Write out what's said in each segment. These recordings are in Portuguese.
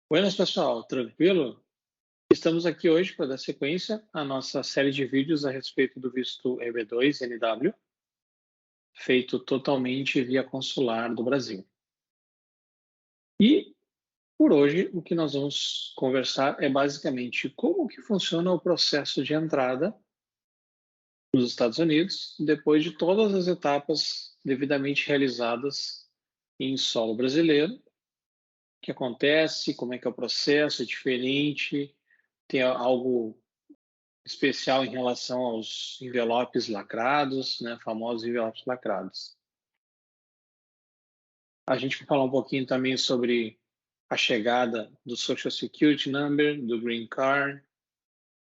Buenas, pessoal, tranquilo? Estamos aqui hoje para dar sequência à nossa série de vídeos a respeito do visto EB2 NW, feito totalmente via consular do Brasil. E, por hoje, o que nós vamos conversar é basicamente como que funciona o processo de entrada nos Estados Unidos, depois de todas as etapas devidamente realizadas em solo brasileiro, o que acontece, como é que é o processo, é diferente, tem algo especial em relação aos envelopes lacrados, né, famosos envelopes lacrados. A gente vai falar um pouquinho também sobre a chegada do Social Security Number, do Green Card.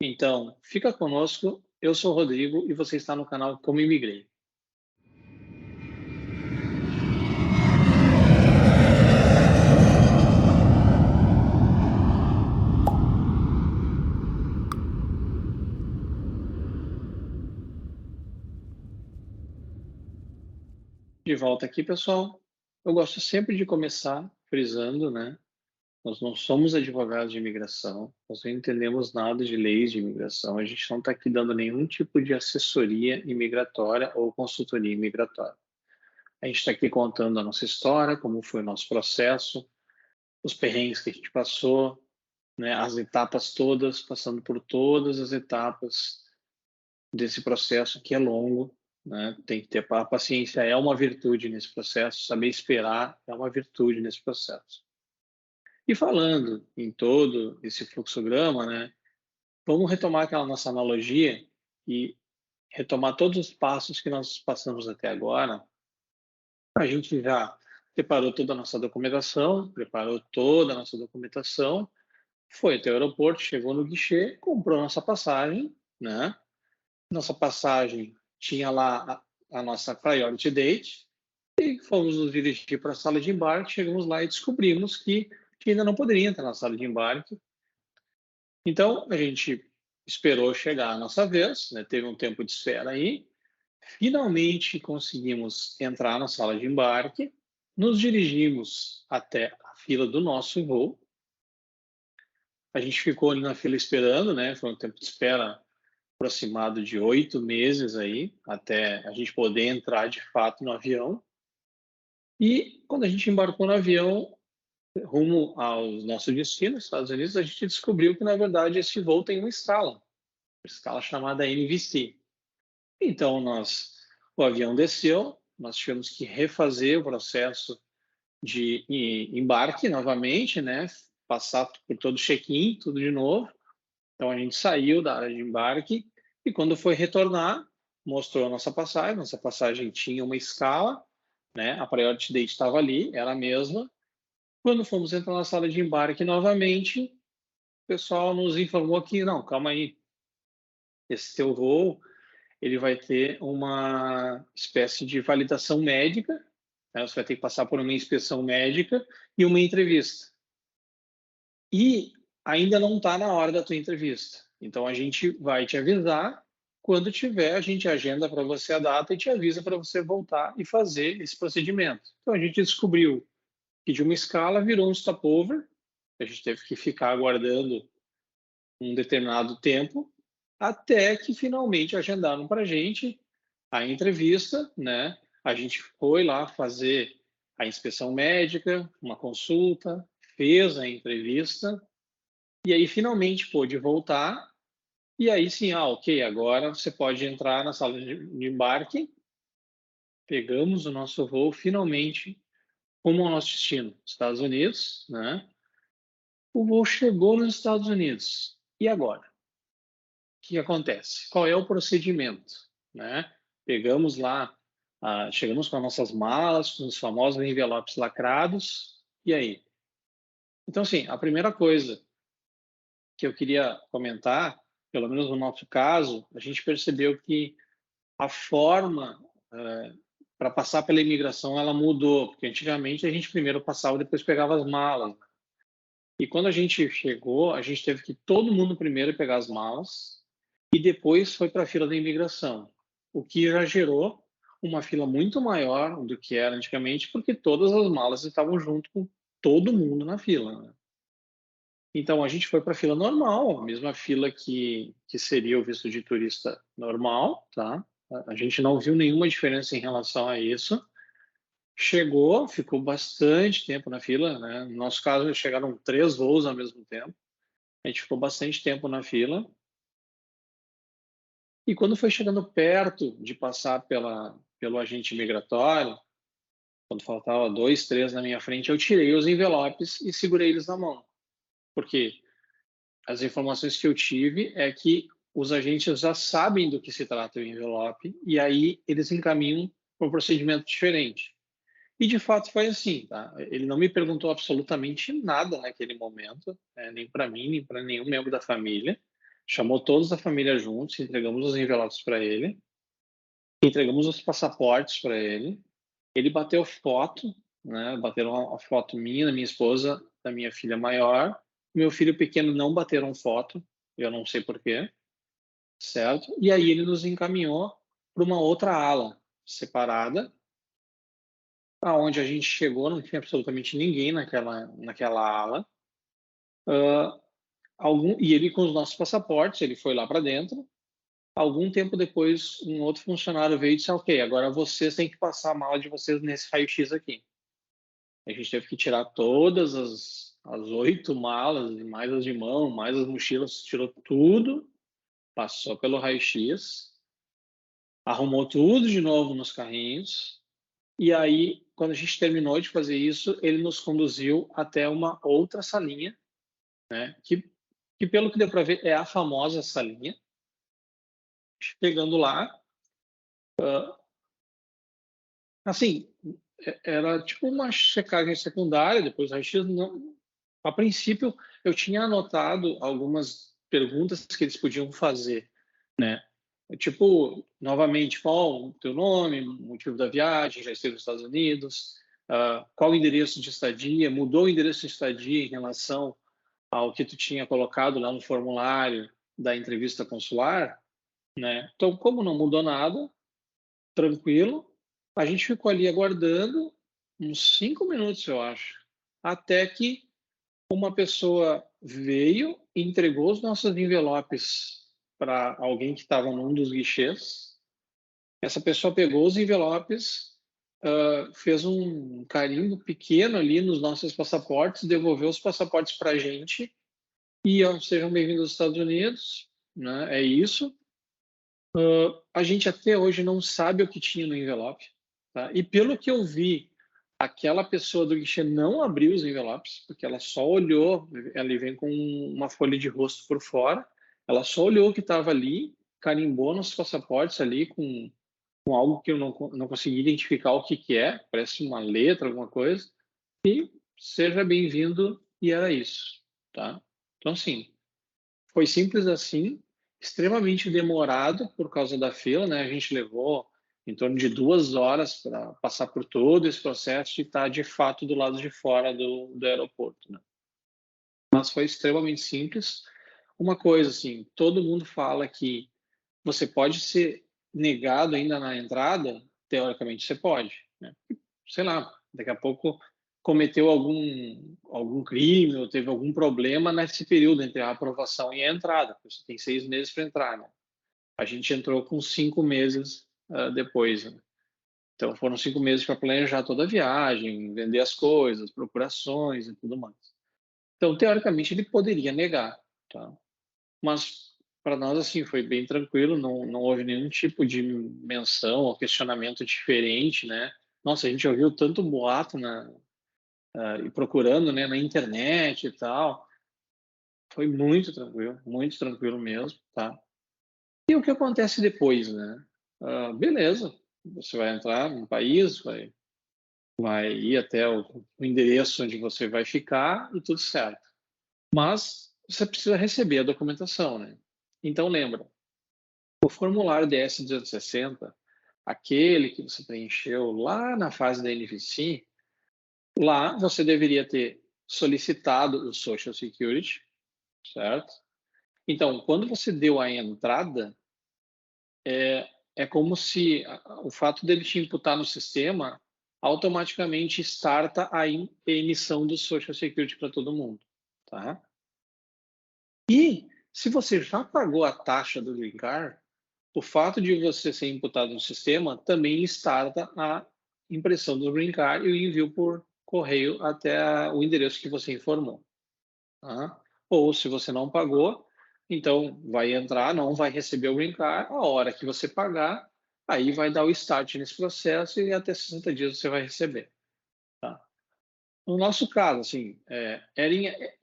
Então, fica conosco. Eu sou o Rodrigo e você está no canal Como Imigrei. De volta aqui, pessoal. Eu gosto sempre de começar frisando, né? Nós não somos advogados de imigração, nós não entendemos nada de leis de imigração, a gente não está aqui dando nenhum tipo de assessoria imigratória ou consultoria imigratória. A gente está aqui contando a nossa história, como foi o nosso processo, os perrengues que a gente passou, né, as etapas todas, passando por todas as etapas desse processo que é longo, né? Tem que ter a paciência, é uma virtude nesse processo, saber esperar é uma virtude nesse processo. E falando em todo esse fluxograma, né, vamos retomar aquela nossa analogia e retomar todos os passos que nós passamos até agora. A gente já preparou toda a nossa documentação, foi até o aeroporto, chegou no guichê, comprou nossa passagem, né? Nossa passagem tinha lá a nossa priority date e fomos nos dirigir para a sala de embarque. Chegamos lá e descobrimos que ainda não poderia entrar na sala de embarque. Então, a gente esperou chegar a nossa vez, né? Teve um tempo de espera aí. Finalmente conseguimos entrar na sala de embarque, nos dirigimos até a fila do nosso voo. A gente ficou ali na fila esperando, né? Foi um tempo de espera aproximado de 8 meses aí, até a gente poder entrar de fato no avião. E quando a gente embarcou no avião, rumo ao nosso destino, Estados Unidos, a gente descobriu que, na verdade, esse voo tem uma escala chamada NVC. Então, o avião desceu, nós tivemos que refazer o processo de embarque novamente, né? Passar por todo o check-in, tudo de novo. Então, a gente saiu da área de embarque e, quando foi retornar, mostrou a nossa passagem tinha uma escala, né? A priority date estava ali, era a mesma. Quando fomos entrar na sala de embarque novamente, o pessoal nos informou que, não, calma aí, esse seu voo ele vai ter uma espécie de validação médica, né? Você vai ter que passar por uma inspeção médica e uma entrevista. E ainda não está na hora da tua entrevista. Então, a gente vai te avisar. Quando tiver, a gente agenda para você a data e te avisa para você voltar e fazer esse procedimento. Então, a gente descobriu que de uma escala virou um stopover. A gente teve que ficar aguardando um determinado tempo, até que finalmente agendaram para a gente a entrevista, né? A gente foi lá fazer a inspeção médica, uma consulta, fez a entrevista, e aí finalmente pôde voltar, e aí sim, ok, agora você pode entrar na sala de embarque. Pegamos o nosso voo finalmente rumo ao nosso destino, Estados Unidos, né? O voo chegou nos Estados Unidos. E agora? O que acontece? Qual é o procedimento, né? Pegamos lá, chegamos com as nossas malas, com os famosos envelopes lacrados, e aí? Então, assim, a primeira coisa que eu queria comentar, pelo menos no nosso caso, a gente percebeu que a forma para passar pela imigração ela mudou, porque antigamente a gente primeiro passava, depois pegava as malas. E quando a gente chegou, a gente teve que todo mundo primeiro pegar as malas e depois foi para a fila da imigração, o que já gerou uma fila muito maior do que era antigamente, porque todas as malas estavam junto com todo mundo na fila, né? Então, a gente foi para a fila normal, a mesma fila que seria o visto de turista normal, tá? A gente não viu nenhuma diferença em relação a isso. Chegou, ficou bastante tempo na fila, né? No nosso caso, chegaram 3 voos ao mesmo tempo. A gente ficou bastante tempo na fila. E quando foi chegando perto de passar pelo agente migratório, quando faltava 2, 3 na minha frente, eu tirei os envelopes e segurei eles na mão. Porque as informações que eu tive é que os agentes já sabem do que se trata o envelope e aí eles encaminham para um procedimento diferente. E de fato foi assim, tá? Ele não me perguntou absolutamente nada naquele momento, nem para mim, nem para nenhum membro da família. Chamou todos da família juntos, entregamos os envelopes para ele, entregamos os passaportes para ele. Ele bateu foto, né? Bateram a foto minha, da minha esposa, da minha filha maior. Meu filho pequeno não bateram foto, eu não sei por quê, certo? E aí ele nos encaminhou para uma outra ala separada, aonde a gente chegou, não tinha absolutamente ninguém naquela ala. E ele com os nossos passaportes, ele foi lá para dentro. Algum tempo depois, um outro funcionário veio e disse: ok, agora vocês têm que passar a mala de vocês nesse raio-x aqui. A gente teve que tirar todas as 8 malas, mais as de mão, mais as mochilas, tirou tudo, passou pelo raio-x, arrumou tudo de novo nos carrinhos, e aí, quando a gente terminou de fazer isso, ele nos conduziu até uma outra salinha, né, que pelo que deu para ver é a famosa salinha. Chegando lá, assim, era tipo uma checagem secundária, depois do raio-x, não, a princípio eu tinha anotado algumas perguntas que eles podiam fazer, né? Tipo, novamente, qual o teu nome, motivo da viagem, já esteve nos Estados Unidos, qual o endereço de estadia, mudou o endereço de estadia em relação ao que tu tinha colocado lá no formulário da entrevista consular, né? Então, como não mudou nada, tranquilo, a gente ficou ali aguardando uns 5 minutos, eu acho, até que uma pessoa veio e entregou os nossos envelopes para alguém que estava num dos guichês. Essa pessoa pegou os envelopes, fez um carimbo pequeno ali nos nossos passaportes, devolveu os passaportes para a gente e sejam bem-vindos aos Estados Unidos, né? É isso. A gente até hoje não sabe o que tinha no envelope, tá? E pelo que eu vi, aquela pessoa do guichê não abriu os envelopes, porque ela só olhou, ela vem com uma folha de rosto por fora, ela só olhou o que estava ali, carimbou nos passaportes ali com algo que eu não consegui identificar o que que é, parece uma letra, alguma coisa, e seja bem-vindo, e era isso, tá? Então, assim, foi simples assim, extremamente demorado por causa da fila, né? A gente levou em torno de 2 horas para passar por todo esse processo e estar de fato do lado de fora do aeroporto, né? Mas foi extremamente simples. Uma coisa assim, todo mundo fala que você pode ser negado ainda na entrada, teoricamente você pode, né? Sei lá, daqui a pouco cometeu algum crime ou teve algum problema nesse período entre a aprovação e a entrada. Você tem 6 meses para entrar, né? A gente entrou com 5 meses depois, né? Então foram 5 meses para planejar toda a viagem, vender as coisas, procurações e tudo mais. Então, teoricamente, ele poderia negar, tá? Mas para nós, assim, foi bem tranquilo, não houve nenhum tipo de menção ou questionamento diferente, né? Nossa, a gente ouviu tanto boato e procurando, né, na internet e tal. Foi muito tranquilo mesmo, tá? E o que acontece depois, né? Beleza, você vai entrar no país, vai ir até o endereço onde você vai ficar e tudo certo. Mas você precisa receber a documentação, né? Então lembra, o formulário DS-260, aquele que você preencheu lá na fase da NVC, lá você deveria ter solicitado o Social Security, certo? Então, quando você deu a entrada, é como se o fato dele te imputar no sistema automaticamente starta a emissão do Social Security para todo mundo, tá? E se você já pagou a taxa do Green Card, o fato de você ser imputado no sistema também starta a impressão do Green Card e o envio por correio até o endereço que você informou. Tá? Ou se você não pagou, então vai entrar, não vai receber o Green Card, a hora que você pagar, aí vai dar o start nesse processo e até 60 dias você vai receber. Tá? No nosso caso, assim,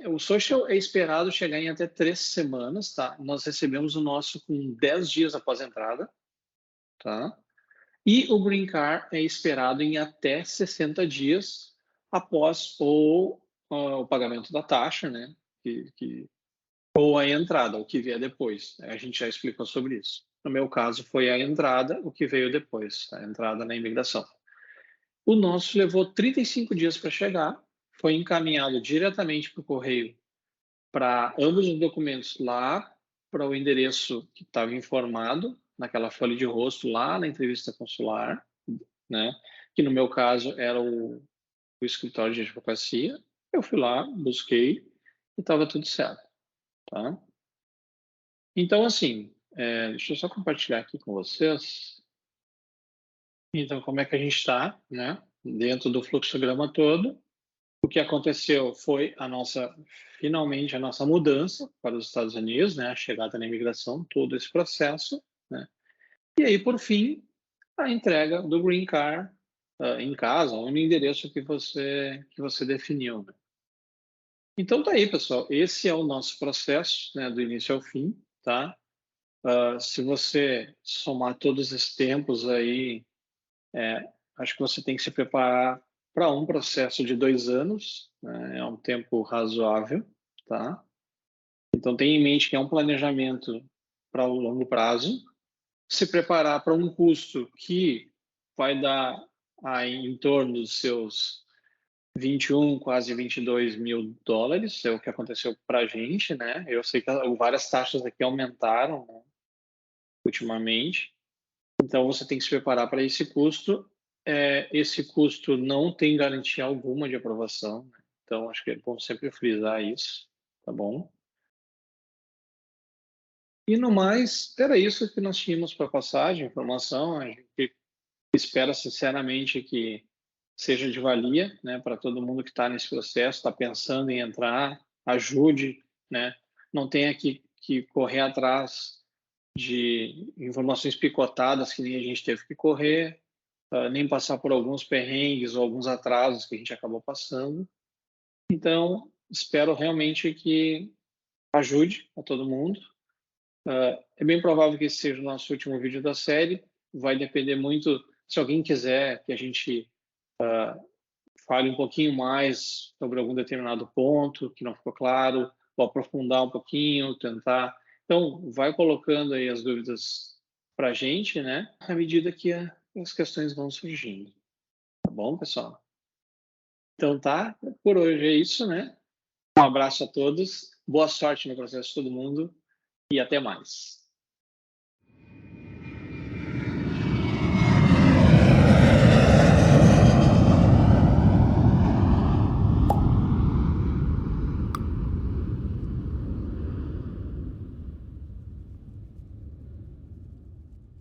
o social é esperado chegar em até 3 semanas, tá? Nós recebemos o nosso com 10 dias após a entrada, tá? E o Green Card é esperado em até 60 dias após o pagamento da taxa, né? Ou a entrada, o que vier depois. A gente já explicou sobre isso. No meu caso, foi a entrada, o que veio depois, a entrada na imigração. O nosso levou 35 dias para chegar, foi encaminhado diretamente para o correio para ambos os documentos lá para o endereço que estava informado naquela folha de rosto lá na entrevista consular, né? Que no meu caso era o escritório de advocacia. Eu fui lá, busquei e estava tudo certo, tá? Então, assim, deixa eu só compartilhar aqui com vocês. Então, como é que a gente está, né? Dentro do fluxograma todo. O que aconteceu foi finalmente a nossa mudança para os Estados Unidos, né? A chegada na imigração, todo esse processo, né? E aí, por fim, a entrega do Green Card em casa, ou no endereço que você definiu, né? Então, tá aí, pessoal. Esse é o nosso processo, né? Do início ao fim, tá? Se você somar todos esses tempos aí, acho que você tem que se preparar para um processo de 2 anos, né? É um tempo razoável, tá? Então, tenha em mente que é um planejamento para o longo prazo. Se preparar para um custo que vai dar aí em torno dos seus 21, quase 22 mil dólares, é o que aconteceu para a gente, né? Eu sei que várias taxas aqui aumentaram, né, ultimamente. Então, você tem que se preparar para esse custo. Esse custo não tem garantia alguma de aprovação, né? Então, acho que é bom sempre frisar isso, tá bom? E no mais, era isso que nós tínhamos para passar de informação. A gente espera sinceramente que seja de valia, né, para todo mundo que está nesse processo, está pensando em entrar, ajude, né? Não tenha que correr atrás de informações picotadas que nem a gente teve que correr, nem passar por alguns perrengues ou alguns atrasos que a gente acabou passando. Então, espero realmente que ajude a todo mundo. É bem provável que esse seja o nosso último vídeo da série. Vai depender muito, se alguém quiser que a gente fale um pouquinho mais sobre algum determinado ponto que não ficou claro, ou aprofundar um pouquinho, tentar. Então, vai colocando aí as dúvidas para a gente, né? À medida que as questões vão surgindo. Tá bom, pessoal? Então tá, por hoje é isso, né? Um abraço a todos, boa sorte no processo de todo mundo e até mais.